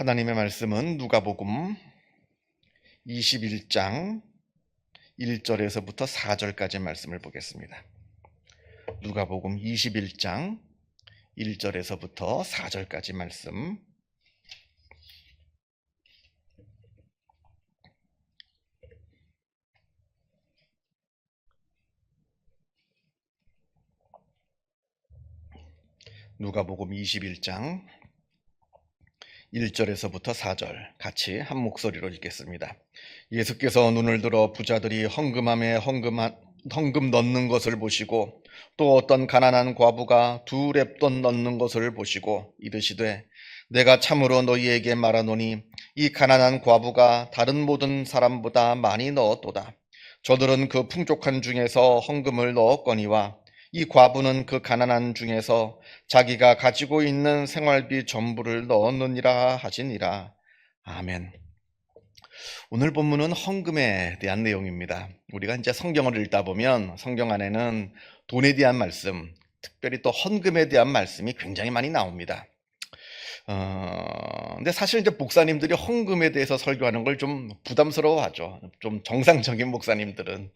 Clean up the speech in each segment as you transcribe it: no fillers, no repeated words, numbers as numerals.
하나님의 말씀은 누가복음 21장 1절에서부터 4절까지 말씀을 보겠습니다. 누가복음 21장 1절에서부터 4절까지 말씀. 누가복음 21장 1절에서부터 4절 같이 한 목소리로 읽겠습니다. 예수께서 눈을 들어 부자들이 헌금함에 헌금 넣는 것을 보시고 또 어떤 가난한 과부가 2렙돈 넣는 것을 보시고 이르시되 내가 참으로 너희에게 말하노니 이 가난한 과부가 다른 모든 사람보다 많이 넣었도다. 저들은 그 풍족한 중에서 헌금을 넣었거니와 이 과부는 그 가난한 중에서 자기가 가지고 있는 생활비 전부를 넣었느니라 하시니라. 아멘. 오늘 본문은 헌금에 대한 내용입니다. 우리가 이제 성경을 읽다 보면 성경 안에는 돈에 대한 말씀, 특별히 또 헌금에 대한 말씀이 굉장히 많이 나옵니다. 근데 사실 이제 목사님들이 헌금에 대해서 설교하는 걸 좀 부담스러워하죠. 좀 정상적인 목사님들은.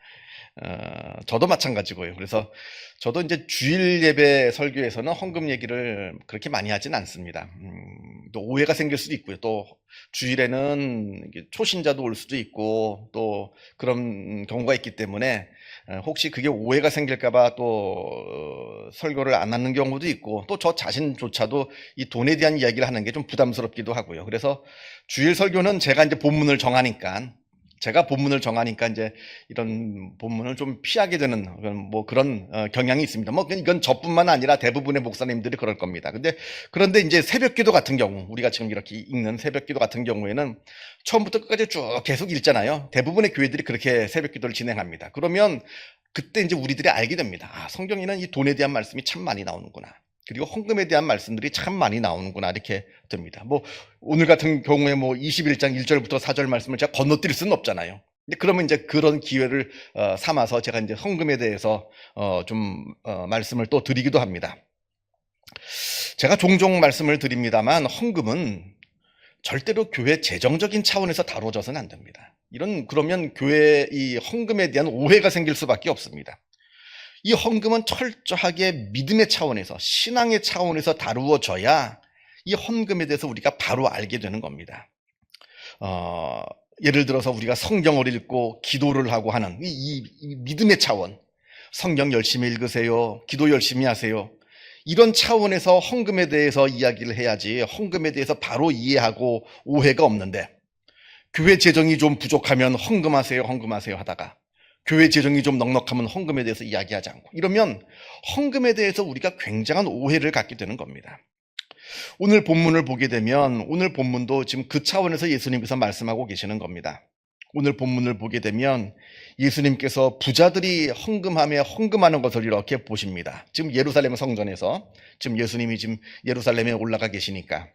저도 마찬가지고요. 그래서 저도 이제 주일 예배 설교에서는 헌금 얘기를 그렇게 많이 하진 않습니다. 또 오해가 생길 수도 있고요. 또 주일에는 초신자도 올 수도 있고 또 그런 경우가 있기 때문에 혹시 그게 오해가 생길까봐 또 설교를 안 하는 경우도 있고 또 저 자신조차도 이 돈에 대한 이야기를 하는 게 좀 부담스럽기도 하고요. 그래서 주일 설교는 제가 본문을 정하니까 이제 이런 본문을 좀 피하게 되는 그런 경향이 있습니다. 이건 저뿐만 아니라 대부분의 목사님들이 그럴 겁니다. 그런데 이제 새벽기도 같은 경우, 우리가 지금 이렇게 읽는 새벽기도 같은 경우에는 처음부터 끝까지 쭉 계속 읽잖아요. 대부분의 교회들이 그렇게 새벽기도를 진행합니다. 그러면 그때 이제 우리들이 알게 됩니다. 성경에는 이 돈에 대한 말씀이 참 많이 나오는구나. 그리고 헌금에 대한 말씀들이 참 많이 나오는구나 이렇게 됩니다. 오늘 같은 경우에 21장 1절부터 4절 말씀을 제가 건너뛸 수는 없잖아요. 그러면 이제 그런 기회를 삼아서 제가 이제 헌금에 대해서 말씀을 또 드리기도 합니다. 제가 종종 말씀을 드립니다만 헌금은 절대로 교회 재정적인 차원에서 다뤄져서는 안 됩니다. 그러면 교회 이 헌금에 대한 오해가 생길 수밖에 없습니다. 이 헌금은 철저하게 믿음의 차원에서, 신앙의 차원에서 다루어져야 이 헌금에 대해서 우리가 바로 알게 되는 겁니다. 예를 들어서 우리가 성경을 읽고 기도를 하고 하는 이 믿음의 차원, 성경 열심히 읽으세요, 기도 열심히 하세요. 이런 차원에서 헌금에 대해서 이야기를 해야지 헌금에 대해서 바로 이해하고 오해가 없는데, 교회 재정이 좀 부족하면 헌금하세요 하다가 교회 재정이 좀 넉넉하면 헌금에 대해서 이야기하지 않고 이러면 헌금에 대해서 우리가 굉장한 오해를 갖게 되는 겁니다. 오늘 본문을 보게 되면 오늘 본문도 지금 그 차원에서 예수님께서 말씀하고 계시는 겁니다. 오늘 본문을 보게 되면 예수님께서 부자들이 헌금함에 헌금하는 것을 이렇게 보십니다. 지금 예루살렘 성전에서 지금 예수님이 지금 예루살렘에 올라가 계시니까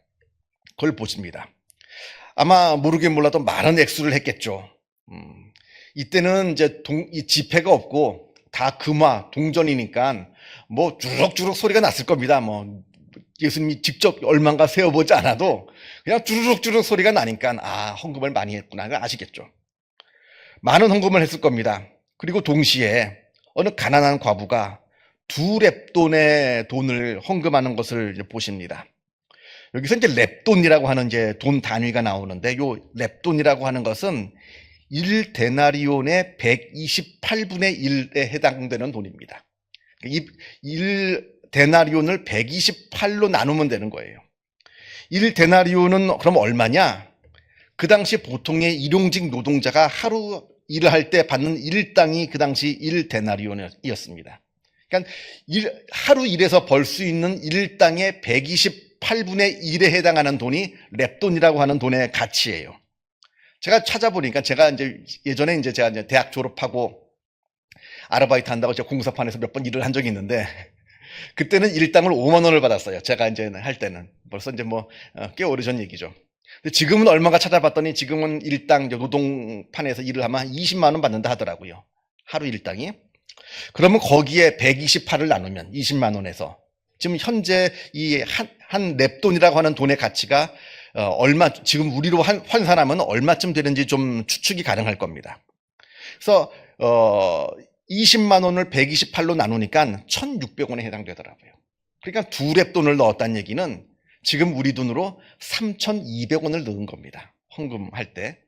그걸 보십니다. 아마 모르긴 몰라도 많은 액수를 했겠죠. 이때는 이제 이 지폐가 없고 다 금화, 동전이니까 주룩주룩 소리가 났을 겁니다. 예수님이 직접 얼마인가 세어보지 않아도 그냥 주룩주룩 소리가 나니까 헌금을 많이 했구나 아시겠죠. 많은 헌금을 했을 겁니다. 그리고 동시에 어느 가난한 과부가 2렙돈의 돈을 헌금하는 것을 보십니다. 여기서 이제 렙돈이라고 하는 이제 돈 단위가 나오는데 요 렙돈이라고 하는 것은 1데나리온의 128분의 1에 해당되는 돈입니다. 이 1데나리온을 128로 나누면 되는 거예요. 1데나리온은 그럼 얼마냐? 그 당시 보통의 일용직 노동자가 하루 일을 할 때 받는 일당이 그 당시 1데나리온이었습니다. 그러니까 하루 일해서 벌 수 있는 일당의 128분의 1에 해당하는 돈이 렙돈이라고 하는 돈의 가치예요. 제가 찾아보니까 제가 예전에 제가 대학 졸업하고 아르바이트 한다고 제가 공사판에서 몇 번 일을 한 적이 있는데 그때는 일당을 5만 원을 받았어요. 제가 할 때는 벌써 꽤 오래전 얘기죠. 근데 지금은 얼마가 찾아봤더니 지금은 일당 노동판에서 일을 하면 한 20만 원 받는다 하더라고요. 하루 일당이. 그러면 거기에 128을 나누면 20만 원에서 지금 현재 이 한 렙돈이라고 하는 돈의 가치가 지금 우리로 환산하면 얼마쯤 되는지 좀 추측이 가능할 겁니다. 그래서 20만 원을 128로 나누니까 1,600원에 해당되더라고요. 그러니까 두 랩 돈을 넣었다는 얘기는 지금 우리 돈으로 3,200원을 넣은 겁니다. 헌금할 때.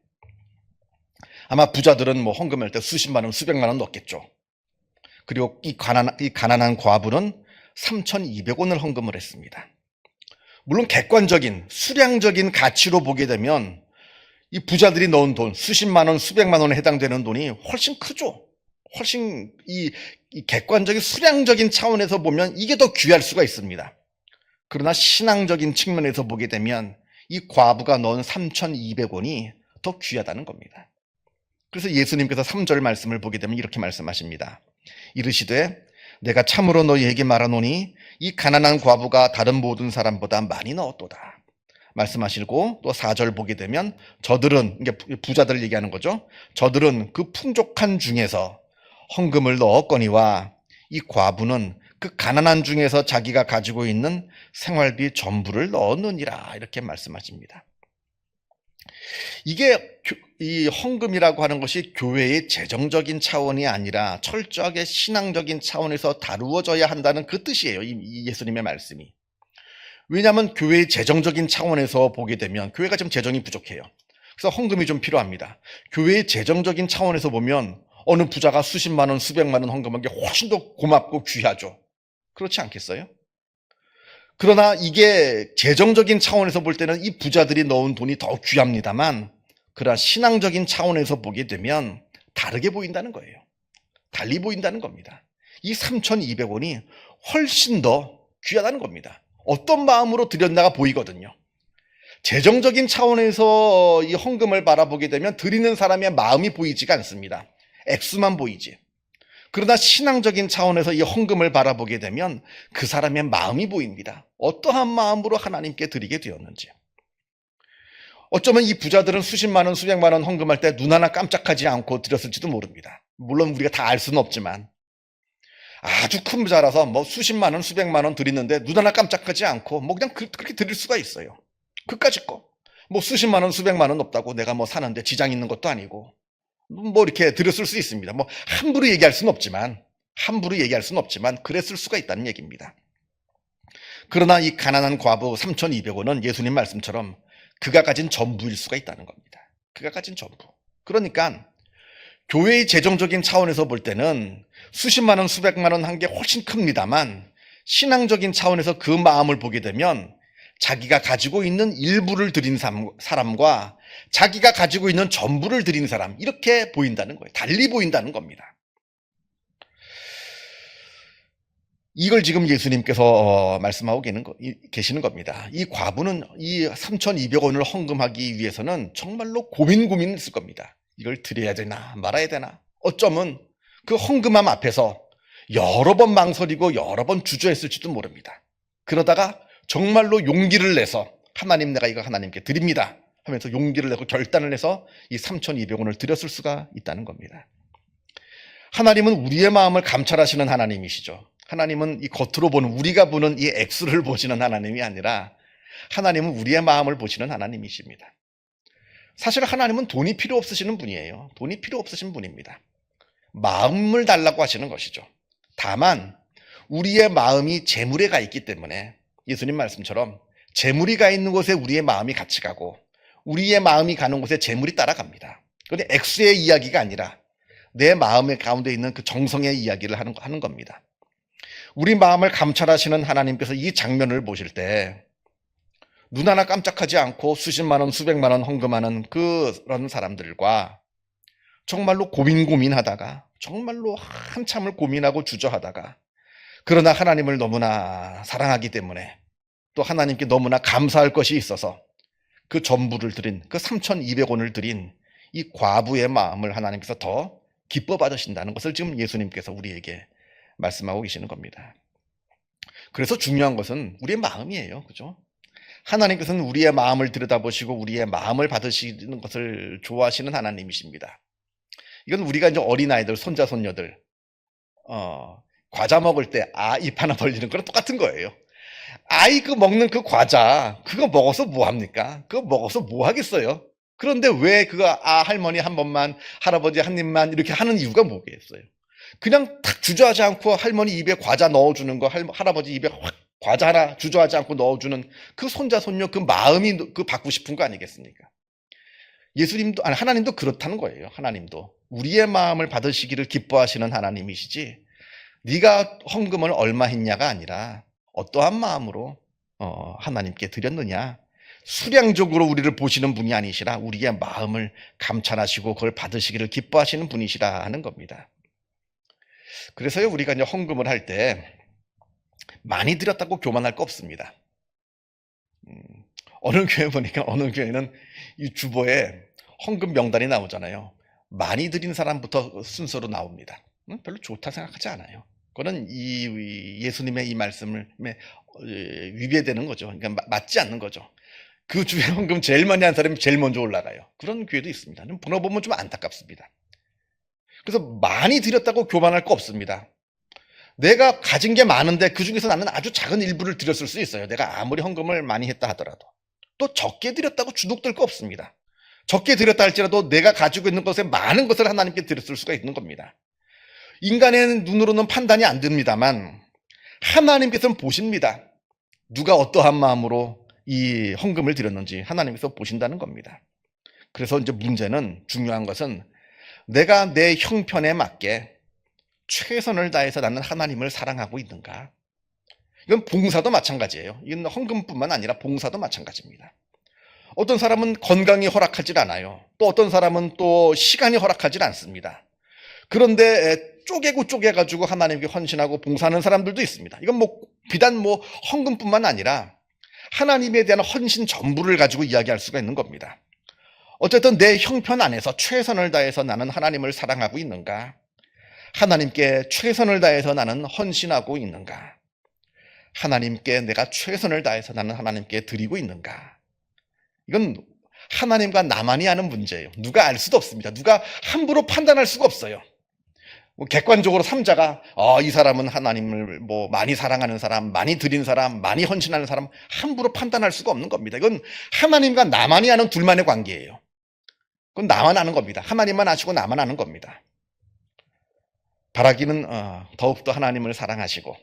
아마 부자들은 뭐 헌금할 때 수십만 원, 수백만 원 넣었겠죠. 그리고 이 가난한 과부는 3,200원을 헌금을 했습니다. 물론 객관적인 수량적인 가치로 보게 되면 이 부자들이 넣은 돈, 수십만 원, 수백만 원에 해당되는 돈이 훨씬 크죠. 훨씬 이 객관적인 수량적인 차원에서 보면 이게 더 귀할 수가 있습니다. 그러나 신앙적인 측면에서 보게 되면 이 과부가 넣은 3,200원이 더 귀하다는 겁니다. 그래서 예수님께서 3절 말씀을 보게 되면 이렇게 말씀하십니다. 이르시되 내가 참으로 너희에게 말하노니 이 가난한 과부가 다른 모든 사람보다 많이 넣었도다. 말씀하시고 또 4절 보게 되면 저들은, 이게 부자들을 얘기하는 거죠. 저들은 그 풍족한 중에서 헌금을 넣었거니와 이 과부는 그 가난한 중에서 자기가 가지고 있는 생활비 전부를 넣었느니라. 이렇게 말씀하십니다. 이게 이 헌금이라고 하는 것이 교회의 재정적인 차원이 아니라 철저하게 신앙적인 차원에서 다루어져야 한다는 그 뜻이에요. 이 예수님의 말씀이. 왜냐하면 교회의 재정적인 차원에서 보게 되면 교회가 지금 재정이 부족해요. 그래서 헌금이 좀 필요합니다. 교회의 재정적인 차원에서 보면 어느 부자가 수십만 원, 수백만 원 헌금한 게 훨씬 더 고맙고 귀하죠. 그렇지 않겠어요? 그러나 이게 재정적인 차원에서 볼 때는 이 부자들이 넣은 돈이 더 귀합니다만, 그러나 신앙적인 차원에서 보게 되면 다르게 보인다는 거예요. 달리 보인다는 겁니다. 이 3,200원이 훨씬 더 귀하다는 겁니다. 어떤 마음으로 드렸나가 보이거든요. 재정적인 차원에서 이 헌금을 바라보게 되면 드리는 사람의 마음이 보이지가 않습니다. 액수만 보이지. 그러나 신앙적인 차원에서 이 헌금을 바라보게 되면 그 사람의 마음이 보입니다. 어떠한 마음으로 하나님께 드리게 되었는지. 어쩌면 이 부자들은 수십만 원, 수백만 원 헌금할 때 눈 하나 깜짝하지 않고 드렸을지도 모릅니다. 물론 우리가 다 알 수는 없지만 아주 큰 부자라서 뭐 수십만 원, 수백만 원 드리는데 눈 하나 깜짝하지 않고 뭐 그냥 그렇게 드릴 수가 있어요. 그까짓 거. 뭐 수십만 원, 수백만 원 없다고 내가 뭐 사는데 지장 있는 것도 아니고 뭐 이렇게 드렸을 수 있습니다. 뭐 함부로 얘기할 수는 없지만 그랬을 수가 있다는 얘기입니다. 그러나 이 가난한 과부 3,200원은 예수님 말씀처럼 그가 가진 전부일 수가 있다는 겁니다. 그가 가진 전부. 그러니까 교회의 재정적인 차원에서 볼 때는 수십만 원, 수백만 원 한 게 훨씬 큽니다만 신앙적인 차원에서 그 마음을 보게 되면 자기가 가지고 있는 일부를 드린 사람과 자기가 가지고 있는 전부를 드린 사람, 이렇게 보인다는 거예요. 달리 보인다는 겁니다. 이걸 지금 예수님께서 말씀하고 계시는 겁니다. 이 과부는 이 3,200원을 헌금하기 위해서는 정말로 고민했을 겁니다. 이걸 드려야 되나 말아야 되나. 어쩌면 그 헌금함 앞에서 여러 번 망설이고 여러 번 주저했을지도 모릅니다. 그러다가 정말로 용기를 내서 하나님, 내가 이거 하나님께 드립니다 하면서 용기를 내고 결단을 해서 이 3,200원을 드렸을 수가 있다는 겁니다. 하나님은 우리의 마음을 감찰하시는 하나님이시죠. 하나님은 이 겉으로 보는, 우리가 보는 이 액수를 보시는 하나님이 아니라 하나님은 우리의 마음을 보시는 하나님이십니다. 사실 하나님은 돈이 필요 없으시는 분이에요. 돈이 필요 없으신 분입니다. 마음을 달라고 하시는 것이죠. 다만 우리의 마음이 재물에 가 있기 때문에 예수님 말씀처럼 재물이 가 있는 곳에 우리의 마음이 같이 가고 우리의 마음이 가는 곳에 재물이 따라갑니다. 그런데 액수의 이야기가 아니라 내 마음의 가운데 있는 그 정성의 이야기를 하는 겁니다. 우리 마음을 감찰하시는 하나님께서 이 장면을 보실 때 눈 하나 깜짝하지 않고 수십만 원, 수백만 원 헌금하는 그런 사람들과 정말로 고민하다가 정말로 한참을 고민하고 주저하다가 그러나 하나님을 너무나 사랑하기 때문에 또 하나님께 너무나 감사할 것이 있어서 그 전부를 드린, 그 3,200원을 드린 이 과부의 마음을 하나님께서 더 기뻐 받으신다는 것을 지금 예수님께서 우리에게 말씀하고 계시는 겁니다. 그래서 중요한 것은 우리의 마음이에요. 그죠? 하나님께서는 우리의 마음을 들여다보시고 우리의 마음을 받으시는 것을 좋아하시는 하나님이십니다. 이건 우리가 이제 어린아이들, 손자, 손녀들, 과자 먹을 때 입 하나 벌리는 거랑 똑같은 거예요. 아이 그 먹는 그 과자 그거 먹어서 뭐 합니까? 그거 먹어서 뭐 하겠어요? 그런데 왜 그거 할머니 한 번만 할아버지 한 입만 이렇게 하는 이유가 뭐겠어요? 그냥 탁 주저하지 않고 할머니 입에 과자 넣어주는 거, 할아버지 입에 확 과자 하나 주저하지 않고 넣어주는 그 손자 손녀 그 마음이 그 받고 싶은 거 아니겠습니까? 예수님도 아니 하나님도 그렇다는 거예요. 하나님도 우리의 마음을 받으시기를 기뻐하시는 하나님이시지. 네가 헌금을 얼마 했냐가 아니라 어떠한 마음으로 하나님께 드렸느냐. 수량적으로 우리를 보시는 분이 아니시라 우리의 마음을 감찰하시고 그걸 받으시기를 기뻐하시는 분이시라 하는 겁니다. 그래서요 우리가 이제 헌금을 할 때 많이 드렸다고 교만할 거 없습니다. 어느 교회 보니까 어느 교회는 이 주보에 헌금 명단이 나오잖아요. 많이 드린 사람부터 순서로 나옵니다. 별로 좋다 생각하지 않아요. 그거는 이 예수님의 이 말씀을 위배되는 거죠. 그러니까 맞지 않는 거죠. 그 주에 헌금 제일 많이 한 사람이 제일 먼저 올라가요. 그런 교회도 있습니다. 보면 좀 안타깝습니다. 그래서 많이 드렸다고 교만할 거 없습니다. 내가 가진 게 많은데 그 중에서 나는 아주 작은 일부를 드렸을 수 있어요. 내가 아무리 헌금을 많이 했다 하더라도. 또 적게 드렸다고 주눅들 거 없습니다. 적게 드렸다 할지라도 내가 가지고 있는 것에 많은 것을 하나님께 드렸을 수가 있는 겁니다. 인간의 눈으로는 판단이 안 됩니다만 하나님께서는 보십니다. 누가 어떠한 마음으로 이 헌금을 드렸는지 하나님께서 보신다는 겁니다. 그래서 이제 문제는 중요한 것은 내가 내 형편에 맞게 최선을 다해서 나는 하나님을 사랑하고 있는가? 이건 봉사도 마찬가지예요. 이건 헌금뿐만 아니라 봉사도 마찬가지입니다. 어떤 사람은 건강이 허락하지 않아요. 또 어떤 사람은 또 시간이 허락하지 않습니다. 그런데 쪼개가지고 하나님께 헌신하고 봉사하는 사람들도 있습니다. 이건 비단 헌금뿐만 아니라 하나님에 대한 헌신 전부를 가지고 이야기할 수가 있는 겁니다. 어쨌든 내 형편 안에서 최선을 다해서 나는 하나님을 사랑하고 있는가? 하나님께 최선을 다해서 나는 헌신하고 있는가? 하나님께 내가 최선을 다해서 나는 하나님께 드리고 있는가? 이건 하나님과 나만이 아는 문제예요. 누가 알 수도 없습니다. 누가 함부로 판단할 수가 없어요. 객관적으로 삼자가 이 사람은 하나님을 많이 사랑하는 사람, 많이 드린 사람, 많이 헌신하는 사람 함부로 판단할 수가 없는 겁니다. 이건 하나님과 나만이 아는 둘만의 관계예요. 그건 나만 아는 겁니다. 하나님만 아시고 나만 아는 겁니다. 바라기는 더욱더 하나님을 사랑하시고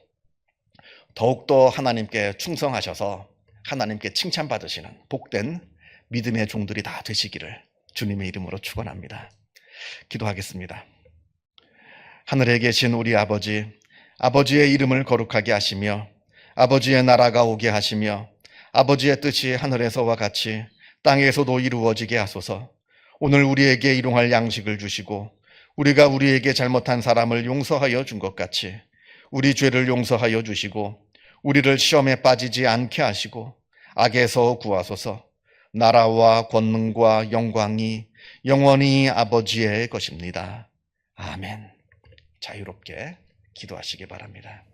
더욱더 하나님께 충성하셔서 하나님께 칭찬받으시는 복된 믿음의 종들이 다 되시기를 주님의 이름으로 축원합니다. 기도하겠습니다. 하늘에 계신 우리 아버지, 아버지의 이름을 거룩하게 하시며 아버지의 나라가 오게 하시며 아버지의 뜻이 하늘에서와 같이 땅에서도 이루어지게 하소서. 오늘 우리에게 일용할 양식을 주시고 우리가 우리에게 잘못한 사람을 용서하여 준 것 같이 우리 죄를 용서하여 주시고 우리를 시험에 빠지지 않게 하시고 악에서 구하소서. 나라와 권능과 영광이 영원히 아버지의 것입니다. 아멘. 자유롭게 기도하시기 바랍니다.